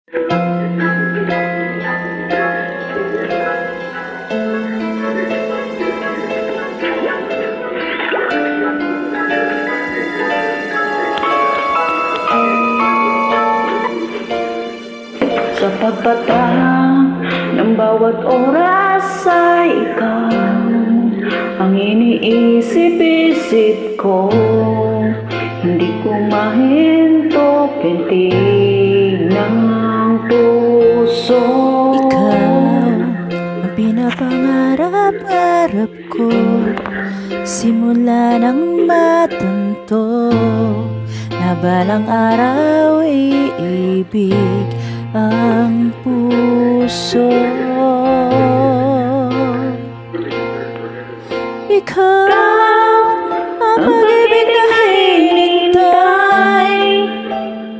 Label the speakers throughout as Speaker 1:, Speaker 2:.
Speaker 1: Sa pagpatang ng bawat oras ay ikaw ang iniisip-isip ko. Hindi ko mahinto pintig ng puso.
Speaker 2: Ikaw ang pinapangarap-arap ko simula nang matanto na balang araw iibig ang puso. Ikaw ang pag-ibig na hinintay,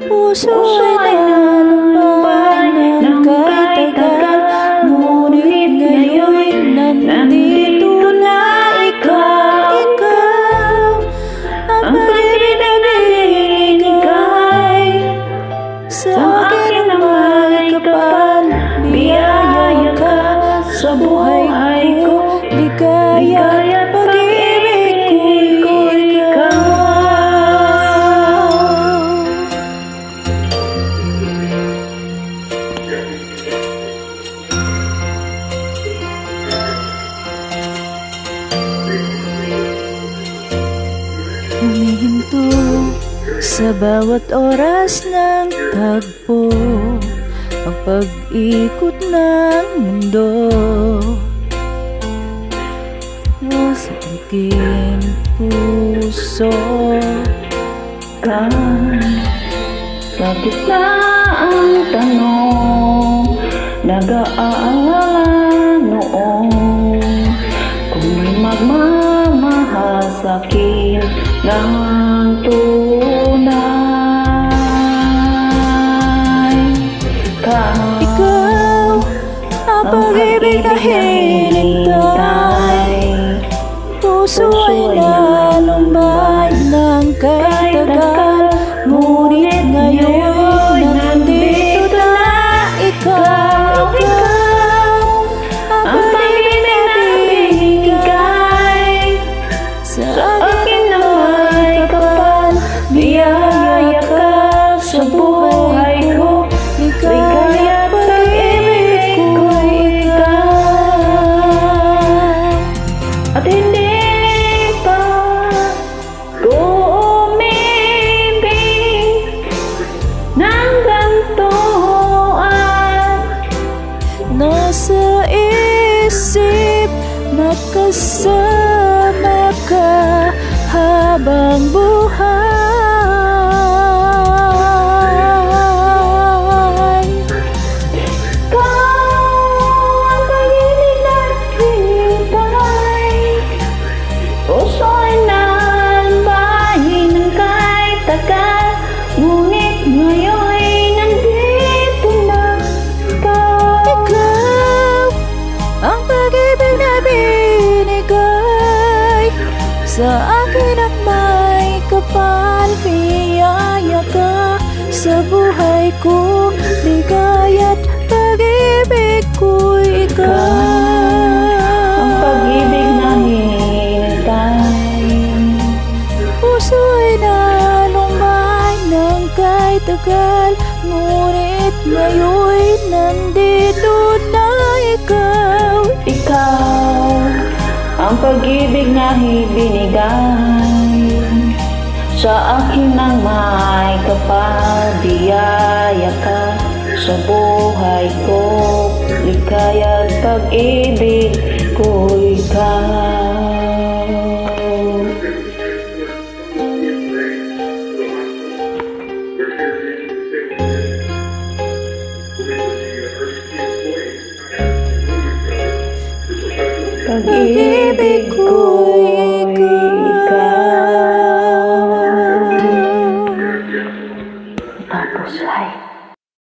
Speaker 2: puso ay nalumbay ng katagal, ngunit ngayon nandito na ikaw. Ikaw ang pag-ibig na binigay sa akin ang may kapal, biyaya ka sa buhay ko, ligaya at pag-ibig ko ikaw. Humihinto sa bawat oras ng tagpo ang pag-ikot ng mundo. Sa aking puso
Speaker 1: Ka sa gitna ang tanong, nag-aalala noon kung may magmamahal sa'kin ng tunay.
Speaker 2: ikaw ang pag-ibig na hinintay, puso ay nalumbay ng katagal, ngunit ngayon nandito na ikaw. Ikaw ang pag-ibig na binigay sa akin na may kapal, biyaya ka sa buhay ko, ligaya at pag-ibig ko ikaw.
Speaker 1: At hindi pa ko umibig ng ganito at
Speaker 2: nasa isip na kasama ka habang buhay.
Speaker 1: Ngunit ngayon nandito na ikaw.
Speaker 2: Ikaw ang pag-ibig na binigay sa akin ang may kapal, biyaya ka sa buhay ko, ligaya't pag-ibig ko ikaw.
Speaker 1: Ang pag-ibig na hinintay,
Speaker 2: puso ay nalumbay ng kahit tagal, ngunit ngayon nandito na ikaw.
Speaker 1: ikaw ang pag-ibig na ibinigay sa akin ng may kapal, biyaya ka sa buhay ko, ligaya't pag-ibig ko ikaw.
Speaker 2: Pag-ibig ko'y